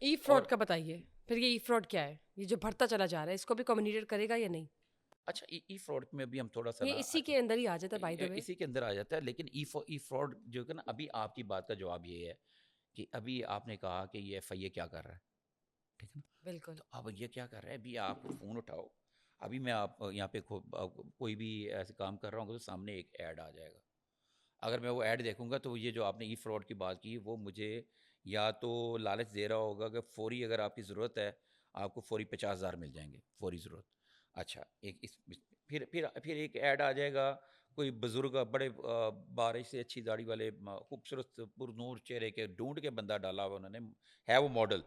ای fraud کا بتائیے پھر. یہ ای فراڈ کیا ہے؟ یہ جو بڑھتا چلا جا رہا ہے اس کو بھی کمیونیکیٹ کرے گا یا نہیں؟ اچھا ای فراڈ میں بھی ہم تھوڑا سا یہ اسی کے اندر ہی آ جاتا ہے بائی دا وے. اسی کے اندر آ جاتا ہے. لیکن ای فراڈ جو ہے نا، ابھی آپ کی بات کا جواب یہ ہے کہ ابھی آپ نے کہا کہ یہ ایف آئی اے کیا کر رہا ہے، ٹھیک ہے نا. بالکل. تو اب یہ کیا کر رہا ہے، ابھی آپ فون اٹھاؤ، ابھی میں آپ یہاں پہ کوئی بھی ایسے کام کر رہا ہوں تو سامنے ایک ایڈ آ جائے گا. اگر میں وہ ایڈ دیکھوں گا تو یہ جو آپ نے ای فراڈ کی بات کی وہ مجھے یا تو لالچ دے رہا ہوگا کہ فوری اگر آپ کی ضرورت ہے آپ کو فوری 50,000 مل جائیں گے، فوری ضرورت. اچھا پھر ایک ایڈ آ جائے گا، کوئی بزرگ بڑے بارش سے اچھی داڑھی والے خوبصورت پر نور چہرے کے ڈھونڈ کے بندہ ڈالا ہوا انہوں نے ہے، وہ ماڈل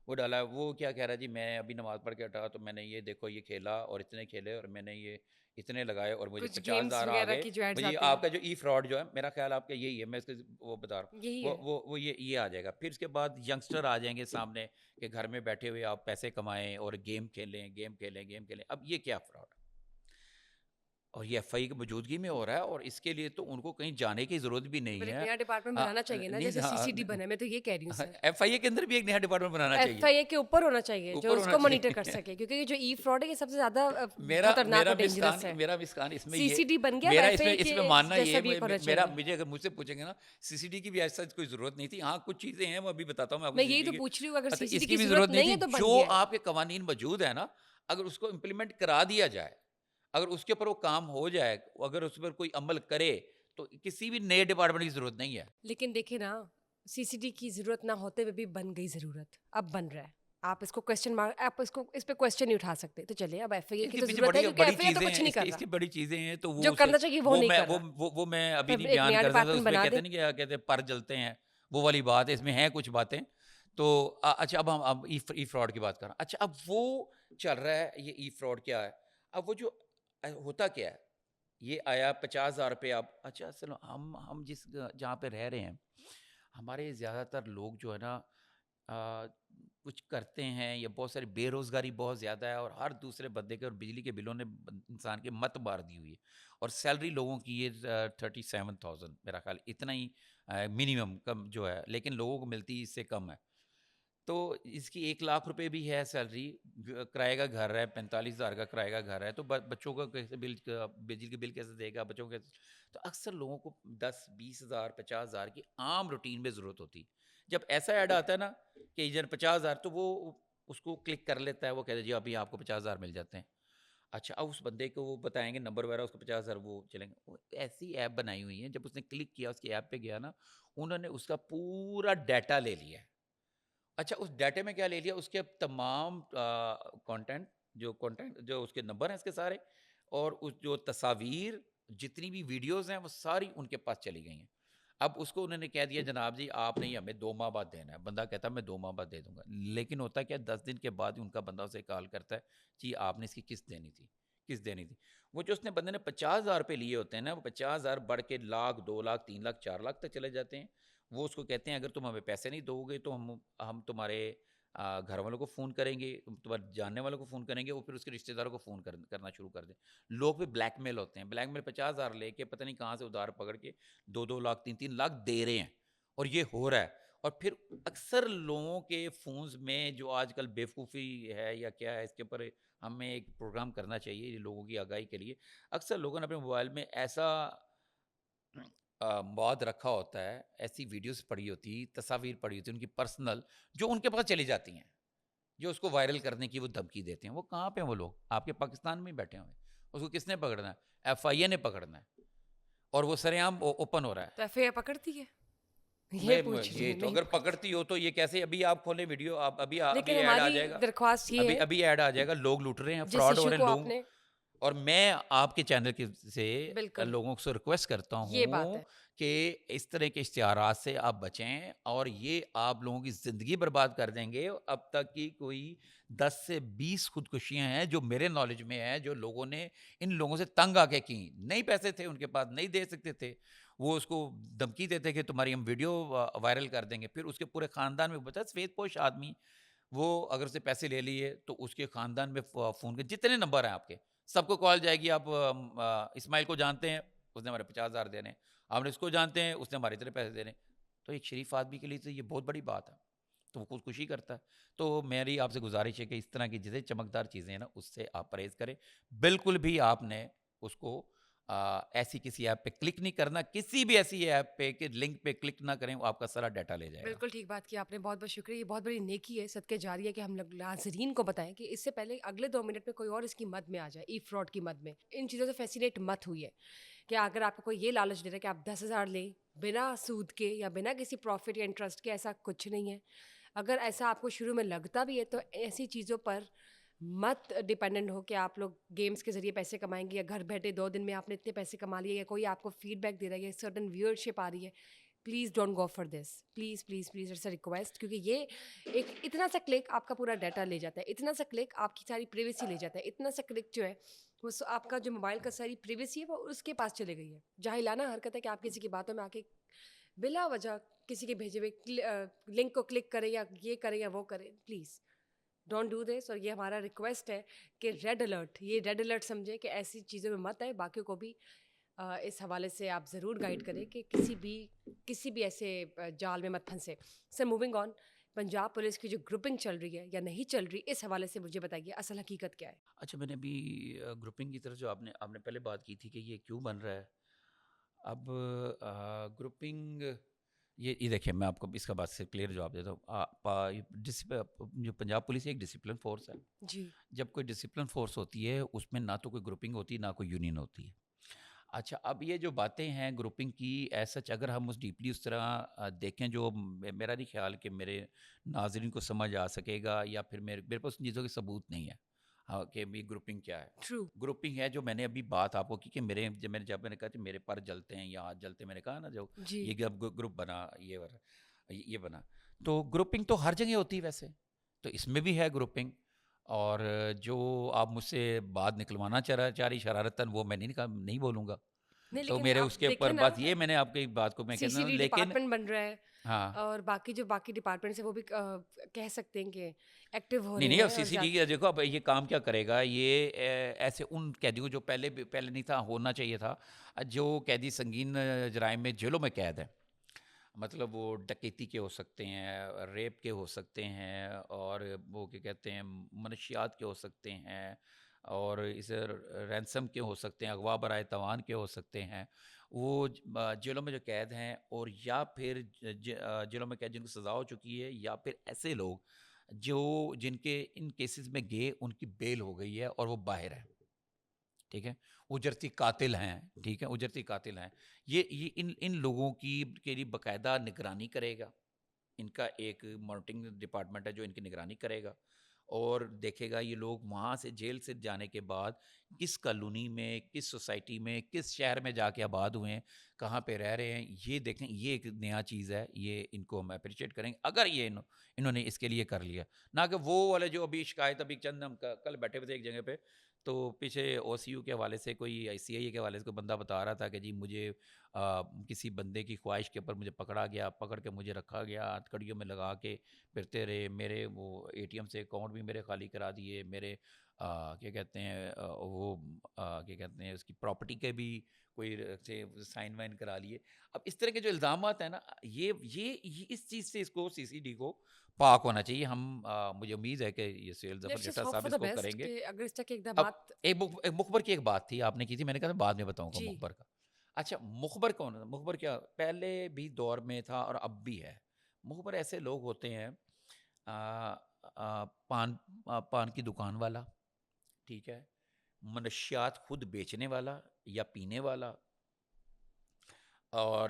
وہ ڈالا ہے. وہ کیا کہہ رہا ہے جی میں ابھی نماز پڑھ کے ہٹا تو میں نے یہ دیکھو یہ کھیلا اور اتنے کھیلے اور میں نے یہ اتنے لگائے اور مجھے کچھ 50,000 گیمز آ وغیرہ گئے. کی جو ایڈز مجھے آتے آپ ہیں کا جو ای فراڈ جو ہے میرا خیال آپ کا یہی ہے، میں اس کے وہ بتا رہا ہوں یہی ہے. وہ یہ آ جائے گا. پھر اس کے بعد ینگسٹر آ جائیں گے سامنے کہ گھر میں بیٹھے ہوئے آپ پیسے کمائیں اور گیم کھیلیں. اب یہ کیا فراڈ، اور یہ ایف آئی کی موجودگی میں ہو رہا ہے اور اس کے لیے تو ان کو کہیں جانے کی ضرورت بھی نہیں پھر ایک ہے. نیا ڈپارٹمنٹ بنانا چاہیے نا، جیسے سی سی ڈی بنا. میں تو یہ کہہ رہی ہوں سر، ایف آئی اے کے اندر بھی ایک نیا ڈپارٹمنٹ بنانا ایف چاہیے، آئی اے کے اوپر ہونا چاہیے جو اوپر اس ہونا کو مانیٹر کر چاہیے. سکے، کیونکہ یہ جو ای فراڈ ہے یہ سب سے زیادہ میرا خطرناک اور ڈینجرس ہے. میرا مسکان اس میں سی یہ سی ڈی بن گیا، میرا ایف آئی اس اے میں کے ماننا جیسا یہ بھی ہونا میرا چاہیے. مجھے اگر مجھ سے پوچھیں گے نا سی سی ڈی کی بھی ایسا کوئی ضرورت نہیں تھی. ہاں کچھ چیزیں ہیں وہ ابھی بتاتا ہوں میں آپ کو. میں یہی تو پوچھ رہی ہوں، اگر سی سی ڈی اس کی کی بھی ضرورت نہیں نہیں ہے تھی. تو بن جو گیا ہے. آپ کے قوانین موجود ہیں نا، اگر اس کو امپلیمنٹ کرا دیا جائے، اگر اس کے اوپر وہ کام ہو جائے، اگر اس پر کوئی عمل کرے تو کسی بھی نئے ڈپارٹمنٹ کی ضرورت نہیں ہے. لیکن دیکھیں نا، سی سی ڈی کی ضرورت نہ ہوتے ہوئے بھی بن گئی ضرورت، اب بن رہا ہے. آپ اس کو کوسچن مارک، آپ اس پہ کوسچن نہیں اٹھا سکتے. تو چلیے اب ایف آئی اے اس کی کے تو پیچھے ضرورت ہے کیونکہ بڑی ایف آئی اے تو چیزیں کچھ ہیں، نہیں کر اس رہا، کی بڑی چیزیں ہیں. تو جو کرنا چاہیے وہ نہیں کر رہا. وہ میں ابھی پھر نہیں ایک بیان نیا کر سکتا. ڈپارٹمنٹ اس میں بنا کہتے دیں. ہیں کیا کہتے ہیں پر جلتے ہیں، وہ والی بات ہے. اس میں ہیں کچھ باتیں. تو اچھا اب ای فراڈ کی بات کر رہا ہوں. اچھا اب وہ چل رہا ہے یہ ای فراڈ کیا ہے. اب وہ جو ہوتا کیا ہے، یہ آیا 50,000 روپے. اب اچھا چلو ہم جہاں پہ رہ رہے ہیں، ہمارے زیادہ تر لوگ جو ہے نا کچھ کرتے ہیں، یا بہت ساری بے روزگاری بہت زیادہ ہے، اور ہر دوسرے بندے کے اور بجلی کے بلوں نے انسان کے مت مار دی ہوئی ہے. اور سیلری لوگوں کی یہ 37,000 میرا خیال اتنا ہی منیمم کم جو ہے، لیکن لوگوں کو ملتی اس سے کم ہے. تو اس کی 1,00,000 روپے بھی ہے سیلری، کرائے کا گھر ہے، 45,000 کا کرائے کا گھر ہے. تو بچوں کا کیسے بجلی کے بل کیسے دے گا بچوں کے. تو اکثر لوگوں کو 10-20,000 50,000 کی عام روٹین میں ضرورت ہوتی. جب ایسا ایڈ آتا ہے نا کہ ایجنٹ 50,000، تو وہ اس کو کلک کر لیتا ہے. وہ کہتے ہیں جی ابھی آپ کو 50,000 مل جاتے ہیں. اچھا اب اس بندے کو وہ بتائیں گے نمبر وغیرہ، اس کو 50,000 وہ چلیں گے. وہ ایسی ایپ بنائی ہوئی ہیں، جب اس نے کلک کیا اس کی ایپ پہ گیا نا، انہوں نے اس کا پورا ڈیٹا لے لیا ہے. اچھا اس ڈیٹے میں کیا لے لیا، اس کے تمام کانٹینٹ جو اس کے نمبر ہیں اس کے سارے، اور اس جو تصاویر جتنی بھی ویڈیوز ہیں وہ ساری ان کے پاس چلی گئی ہیں. اب اس کو انہوں نے کہہ دیا جناب جی آپ نے ہمیں 2 ماہ بعد دینا ہے. بندہ کہتا ہے میں 2 ماہ بعد دے دوں گا. لیکن ہوتا کیا 10 دن کے بعد ان کا بندہ اسے کال کرتا ہے جی آپ نے اس کی قسط دینی تھی. وہ جو اس نے بندے نے 50,000 روپے لیے ہوتے ہیں نا، وہ 50,000 بڑھ کے 1,00,000 2,00,000 3,00,000 4,00,000 تک چلے جاتے ہیں. وہ اس کو کہتے ہیں اگر تم ہمیں پیسے نہیں دو گے تو ہم تمہارے گھر والوں کو فون کریں گے، تمہارے جاننے والوں کو فون کریں گے. وہ پھر اس کے رشتہ داروں کو فون کرنا شروع کر دیں. لوگ بھی بلیک میل ہوتے ہیں. بلیک میل 50,000 لے کے پتہ نہیں کہاں سے ادھار پکڑ کے 2-2 لاکھ 3-3 لاکھ دے رہے ہیں. اور یہ ہو رہا ہے. اور پھر اکثر لوگوں کے فونز میں جو آج کل بیوقوفی ہے یا کیا ہے، اس کے اوپر ہمیں ایک پروگرام کرنا چاہیے لوگوں کی آگاہی کے لیے. اکثر لوگوں نے اپنے موبائل میں ایسا مواد رکھا ہوتا ہے، ایسی ویڈیوز پڑی ہوتی، تصاویر پڑی ہوتی ان کی پرسنل، جو ان کے پاس چلی جاتی ہیں، جو اس کو وائرل کرنے کی وہ دھمکی دیتے ہیں. وہ کہاں پہ ہیں وہ لوگ؟ آپ کے پاکستان میں بیٹھے ہوئے. اس کو کس نے پکڑنا ہے؟ ایف آئی اے نے پکڑنا ہے. اور وہ سر عام اوپن ہو رہا ہے. تو ایف آئی اے پکڑتی ہے، یہ میں پوچھ رہی یہ ہوں. تو نہیں اگر پکڑتی. پکڑتی ہو تو یہ کیسے؟ ابھی آپ کھولیں ویڈیو، ابھی لیکن ایڈ آ ہماری جائے گا. درخواست یہ ہے، ابھی ایڈ آ جائے گا. لوگ لوٹ رہے ہیں، جس فراڈ ہو ایشو رہے ہیں کو لوگ. آپ نے، اور میں آپ کے چینل سے بالکل لوگوں سے ریکویسٹ کرتا یہ بات ہوں ہے. کہ اس طرح کے اشتہارات سے آپ بچیں، اور یہ آپ لوگوں کی زندگی برباد کر دیں گے. اب تک کی کوئی 10 سے 20 خودکشیاں ہیں جو میرے نالج میں ہے، جو لوگوں نے ان لوگوں سے تنگ آ کے کی. نہیں پیسے تھے ان کے پاس، نہیں دے سکتے تھے. وہ اس کو دھمکی دیتے کہ تمہاری ہم ویڈیو وائرل کر دیں گے. پھر اس کے پورے خاندان میں بچا سفید پوش آدمی، وہ اگر اسے پیسے لے لیے تو اس کے خاندان میں فون کے جتنے نمبر ہیں آپ کے سب کو کال جائے گی. آپ اسماعیل کو جانتے ہیں، اس نے ہمارے 50,000 دینے ہیں. آپ نے اس کو جانتے ہیں، اس نے ہمارے اتنے پیسے دینے. تو ایک شریف آدمی کے لیے تو یہ بہت بڑی بات ہے. تو وہ خودکشی کرتا ہے. تو میری آپ سے گزارش ہے کہ اس طرح کی جتنی چمکدار چیزیں ہیں نا اس سے آپ پرہیز کریں. بالکل بھی آپ نے اس کو ایسی کسی ایپ پہ کلک نہیں کرنا, کسی بھی ایسی ایپ پہ کہ لنک پہ کلک نہ کریں, وہ آپ کا سارا ڈیٹا لے جائے گا. بالکل ٹھیک بات کی آپ نے, بہت بہت شکریہ. یہ بہت بڑی نیکی ہے, صدقے جاری ہے کہ ہم لوگ ناظرین کو بتائیں کہ اس سے پہلے اگلے 2 منٹ میں کوئی اور اس کی مد میں آ جائے, ای فراڈ کی مد میں. ان چیزوں سے فیسینیٹ مت ہوئی ہے کہ اگر آپ کو کوئی یہ لالچ دے رہا ہے کہ آپ 10,000 لیں بنا سود کے یا بنا کسی پروفٹ یا انٹرسٹ کے, ایسا کچھ نہیں ہے. اگر ایسا آپ کو شروع میں لگتا بھی ہے تو ایسی چیزوں پر مت ڈپینڈنٹ ہو کہ آپ لوگ گیمز کے ذریعے پیسے کمائیں گے یا گھر بیٹھے 2 دن میں آپ نے اتنے پیسے کما لیے یا کوئی آپ کو فیڈ بیک دے رہا ہے یا سرٹن ویورشپ آ رہی ہے. Please don't go for this, please please please, it's a request. کیونکہ یہ ایک اتنا سا کلک آپ کا پورا ڈیٹا لے جاتا ہے, اتنا سا کلک آپ کی ساری پریویسی لے جاتا ہے, اتنا سا کلک جو ہے وہ آپ کا جو موبائل کا ساری پریویسی ہے وہ اس کے پاس چلے گئی ہے. جاہلانہ حرکت ہے کہ آپ کسی کی باتوں میں آ کے بلا وجہ کسی کے بھیجے ہوئے لنک کو کلک کریں یا یہ کریں یا وہ کریں. Please don't do this. اور یہ ہمارا ریکویسٹ ہے کہ ریڈ الرٹ, یہ ریڈ الرٹ سمجھیں کہ ایسی چیزوں میں مت آئے. باقیوں کو بھی اس حوالے سے آپ ضرور گائیڈ کریں کہ کسی بھی ایسے جال میں مت پھنسے. سر موونگ آن, پنجاب پولیس کی جو گروپنگ چل رہی ہے یا نہیں چل رہی, اس حوالے سے مجھے بتائیے اصل حقیقت کیا ہے. اچھا, میں نے ابھی گروپنگ کی طرف جو آپ نے پہلے بات کی تھی کہ یہ کیوں بن رہا ہے. اب گروپنگ یہ دیکھیں, میں آپ کو اس کا بات سے کلیئر جواب دیتا ہوں. جو پنجاب پولیس ایک ڈسپلن فورس ہے. جی, جب کوئی ڈسپلن فورس ہوتی ہے اس میں نہ تو کوئی گروپنگ ہوتی ہے نہ کوئی یونین ہوتی ہے. اچھا, اب یہ جو باتیں ہیں گروپنگ کی ایز سچ اگر ہم اس ڈیپلی اس طرح دیکھیں, جو میرا نہیں خیال کہ میرے ناظرین کو سمجھ آ سکے گا, یا پھر میرے پاس ان چیزوں کے ثبوت نہیں ہے کہ بھی گروپنگ کیا ہے. ٹرو. گروپنگ ہے جو میں نے ابھی بات آپ کو کی کہ جب میں نے کہا کہ میرے پر جلتے ہیں یا ہاتھ جلتے ہیں, میں نے کہا نا جو جی, یہ گروپ بنا, یہ بنا, تو گروپنگ تو ہر جگہ ہوتی ہے ویسے, تو اس میں بھی ہے گروپنگ. اور جو آپ مجھ سے بات نکلوانا چاہ رہی شرارتاً, وہ میں نہیں بولوں گا. نہیں تو لیکن میرے اس آپ کے دیکھیں اوپر نا, بس یہ میں نے آپ کی بات کو میں سی کہتا سی ہوں, ڈی لیکن ڈپارٹمنٹ بن رہا ہے ہاں اور باقی ڈپارٹمنٹ سے وہ بھی کہہ سکتے ہیں کہ ایکٹیو ہو نہیں رہے نہیں, اب ہیں. سی اور سی ڈی دیکھو اب یہ کام کیا کرے گا, یہ ایسے ان قیدیوں جو پہلے نہیں تھا, ہونا چاہیے تھا, جو قیدی سنگین جرائم میں جیلوں میں قید ہیں, مطلب وہ ڈکیتی کے ہو سکتے ہیں, ریپ کے ہو سکتے ہیں, اور وہ کیا کہتے ہیں منشیات کے ہو سکتے ہیں, اور اسے رینسم کے ہو سکتے ہیں, اغوا برائے تاوان کے ہو سکتے ہیں, وہ جیلوں میں جو قید ہیں, اور یا پھر جیلوں میں قید جن کو سزا ہو چکی ہے, یا پھر ایسے لوگ جن کے ان کیسز میں گئے ان کی بیل ہو گئی ہے اور وہ باہر ہیں, ٹھیک ہے, اجرتی قاتل ہیں, ٹھیک ہے, اجرتی قاتل ہیں, یہ ان لوگوں کے لیے باقاعدہ نگرانی کرے گا. ان کا ایک مانیٹرنگ ڈپارٹمنٹ ہے جو ان کی نگرانی کرے گا اور دیکھے گا یہ لوگ وہاں سے جیل سے جانے کے بعد کس کالونی میں, کس سوسائٹی میں, کس شہر میں جا کے آباد ہوئے ہیں, کہاں پہ رہ رہے ہیں. یہ دیکھیں, یہ ایک نیا چیز ہے, یہ ان کو ہم اپریشیٹ کریں گے اگر یہ انہوں نے اس کے لیے کر لیا. نہ کہ وہ والے جو ابھی شکایت, ابھی چند ہم کل بیٹھے ہوئے تھے ایک جگہ پہ, تو پیچھے او سی یو کے حوالے سے کوئی ICI کے حوالے سے کوئی بندہ بتا رہا تھا کہ جی مجھے کسی بندے کی خواہش کے اوپر مجھے پکڑا گیا, پکڑ کے مجھے رکھا گیا, ہتھکڑیوں میں لگا کے پھرتے رہے, میرے وہ ATM سے اکاؤنٹ بھی میرے خالی کرا دیے, میرے کیا کہتے ہیں وہ کیا کہتے ہیں اس کی پراپرٹی کے بھی کوئی سے سائن وائن کرا لیے. اب اس طرح کے جو الزامات ہیں نا, یہ اس چیز سے اس کو CCD کو پاک ہونا چاہیے. مجھے امید ہے کہ یہ سیل ظفر لیٹس جسٹ جٹا ہوپ صاحب فار اس دا کو کریں بیسٹ گے. کہ اگر اس طرح کے اب اقدامات. ایک مخبر کی ایک بات تھی آپ نے کی تھی, میں نے کہا بعد میں بتاؤں گا جی, مخبر کا. اچھا, مخبر کون ہے؟ مخبر کیا پہلے بھی دور میں تھا اور اب بھی ہے. مخبر ایسے لوگ ہوتے ہیں, پان کی دکان والا, ٹھیک ہے, منشیات خود بیچنے والا یا پینے والا, اور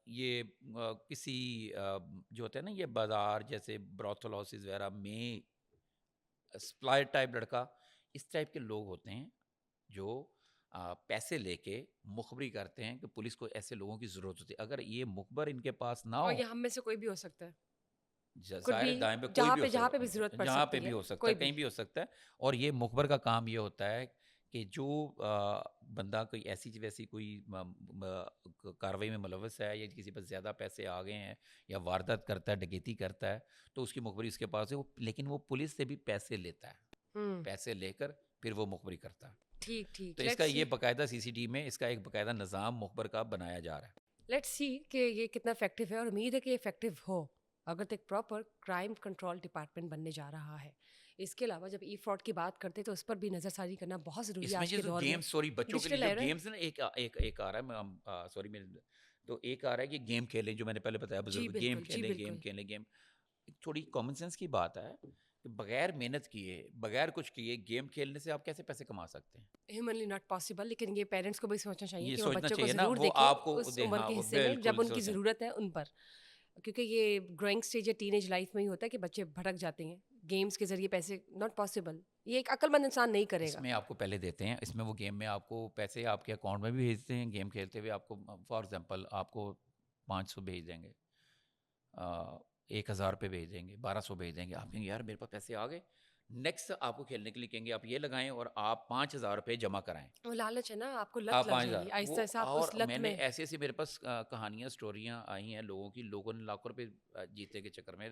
یہ کسی جو ہوتا ہے نا یہ بازار جیسے براثل ہاؤسز وغیرہ میں سپلائر ٹائپ لڑکا, اس ٹائپ کے لوگ ہوتے ہیں جو پیسے لے کے مخبری کرتے ہیں کہ پولیس کو ایسے لوگوں کی ضرورت ہوتی ہے. اگر یہ مخبر ان کے پاس نہ اور ہو, یہ ہم میں سے کوئی بھی ہو سکتا ہے, ظاہر ہے دائیں پہ کوئی بھی جہاں پہ بھی ضرورت پڑ جہاں پہ سکتی بھی ہے, ہو سکتا ہے, کوئی کہیں بھی ہو سکتا ہے. اور یہ مخبر کا کام یہ ہوتا ہے کہ جو بندہ کوئی ایسی ویسی کوئی کارروائی میں ملوث ہے, یا کسی پر زیادہ پیسے آ گئے ہیں, یا واردات کرتا ہے, ڈکیتی کرتا ہے, تو اس کی مخبری اس کے پاس ہے. لیکن وہ پولیس سے بھی پیسے لیتا ہے, پیسے لے کر پھر وہ مخبری کرتا ہے. ٹھیک ٹھیک. تو اس کا یہ باقاعدہ CCD میں اس کا ایک باقاعدہ نظام مخبر کا بنایا جا رہا ہے. لیٹس سی کہ یہ کتنا افیکٹو ہے, اور امید ہے کہ یہ افیکٹو ہو. اگر تو ایک پراپر کرائم کنٹرول ڈپارٹمنٹ بننے جا رہا ہے. اس کے علاوہ جب ای فراڈ کی بات کرتے تو اس پر بھی نظر ثانی کرنا بہت ضروری اس ہے میں آج یہ کے جو دور میں. گیم سوری بچوں کے لیے ڈیجیٹل جو ایرا گیمز نا ایک آ رہا ہے میں سوری میں تو ایک آ رہا ہے کہ گیم کھیلیں جو میں نے پہلے بتایا جی بزرگ بالکل جی گیم بالکل. کھیلیں گیم تھوڑی کامن سینس کی بات ہے کہ بغیر محنت کیے بغیر کچھ کیے گیم کھیلنے سے آپ کیسے پیسے کما سکتے ہیں ہیومنلی ناٹ پاسبل. لیکن یہ پیرنٹس کو بھی سوچنا چاہیے یہ کہ وہ سوچنا بچوں کو چاہیے نا ضرور وہ دیکھیں آپ کو اس عمر ہاں کے وہ حصے میں بالکل جب ان کی سوچیں ضرورت ہے ان پر, کیونکہ یہ گروئنگ اسٹیج یا ٹین ایج لائف میں ہی ہوتا ہے کہ بچے بھٹک جاتے ہیں گیمس کے ذریعے. پیسے ناٹ پاسبل, یہ ایک عقل مند انسان نہیں کرے اس گا. میں آپ کو پہلے دیتے ہیں اس میں وہ گیم میں آپ کو پیسے آپ کے اکاؤنٹ میں بھی بھیجتے ہیں گیم کھیلتے ہوئے آپ کو فار ایگزامپل آپ کو 500 بھیج دیں گے 1000 روپے بھیج دیں گے 1200 بھیج دیں گے آپ کہیں گے یار میرے پاس پیسے آ گئے. نیکسٹ آپ کو کھیلنے کے لیے کہیں گے آپ یہ لگائیں اور آپ 5000 روپے جمع کرائیں. وہ لالچ ہے نا, آپ کو لت آپ لگ 5000 جائے گی آہستہ وہ آہستہ, آپ اور اس لت میں نے میں. ایسے ایسے میرے پاس کہانیاں اسٹوریاں آئی ہیں لوگوں کی لوگوں نے لاکھوں روپے جیتے کے چکر میں